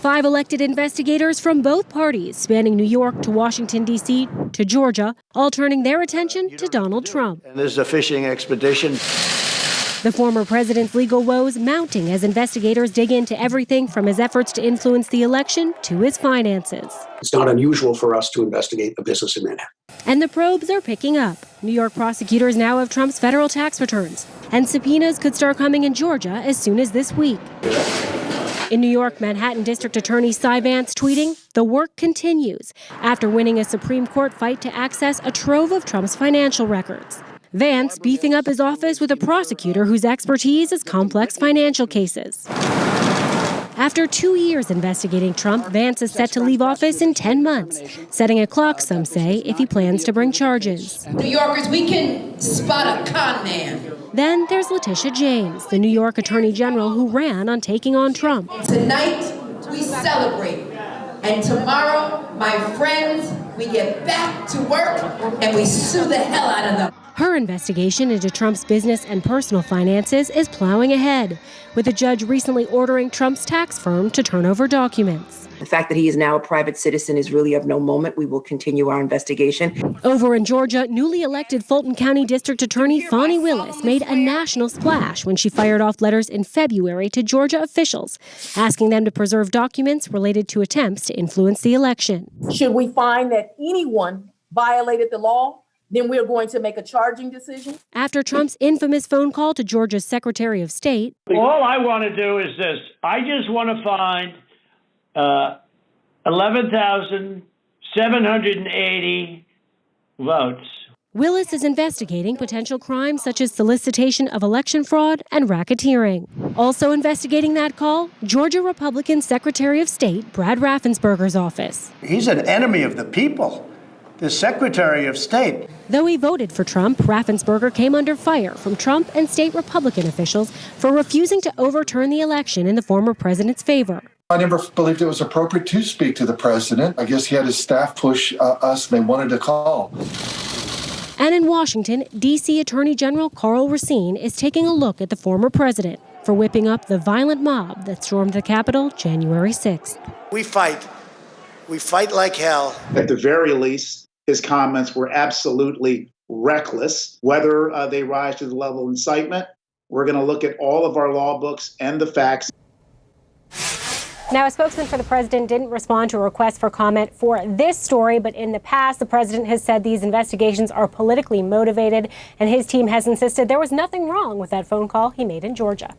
5 elected investigators from both parties, spanning New York to Washington, D.C. to Georgia, all turning their attention to Donald Trump. And this is a fishing expedition. The former president's legal woes mounting as investigators dig into everything from his efforts to influence the election to his finances. It's not unusual for us to investigate a business in Manhattan. And the probes are picking up. New York prosecutors now have Trump's federal tax returns, and subpoenas could start coming in Georgia as soon as this week. In New York, Manhattan District Attorney Vance tweeting, "The work continues," after winning a Supreme Court fight to access a trove of Trump's financial records. Vance beefing up his office with a prosecutor whose expertise is complex financial cases. After 2 years investigating Trump, Vance is set to leave office in 10 months, setting a clock, some say, if he plans to bring charges. New Yorkers, we can spot a con man. Then there's Letitia James, the New York Attorney General who ran on taking on Trump. Tonight, we celebrate. And tomorrow, my friends, we get back to work and we sue the hell out of them. Her investigation into Trump's business and personal finances is plowing ahead, with a judge recently ordering Trump's tax firm to turn over documents. The fact that he is now a private citizen is really of no moment. We will continue our investigation. Over in Georgia, newly elected Fulton County District Attorney Fani Willis made a national splash when she fired off letters in February to Georgia officials, asking them to preserve documents related to attempts to influence the election. Should we find that anyone violated the law, then we're going to make a charging decision. After Trump's infamous phone call to Georgia's Secretary of State. All I want to do is this. I just want to find 11,780 votes. Willis is investigating potential crimes such as solicitation of election fraud and racketeering. Also investigating that call, Georgia Republican Secretary of State Brad Raffensperger's office. He's an enemy of the people, the Secretary of State. Though he voted for Trump, Raffensperger came under fire from Trump and state Republican officials for refusing to overturn the election in the former president's favor. I never believed it was appropriate to speak to the president. I guess he had his staff push us, and they wanted to call. And in Washington, D.C. Attorney General Karl Racine is taking a look at the former president for whipping up the violent mob that stormed the Capitol January 6th. We fight. We fight like hell. At the very least, his comments were absolutely reckless. Whether they rise to the level of incitement, we're going to look at all of our law books and the facts. Now, a spokesman for the president didn't respond to a request for comment for this story, but in the past, the president has said these investigations are politically motivated, and his team has insisted there was nothing wrong with that phone call he made in Georgia.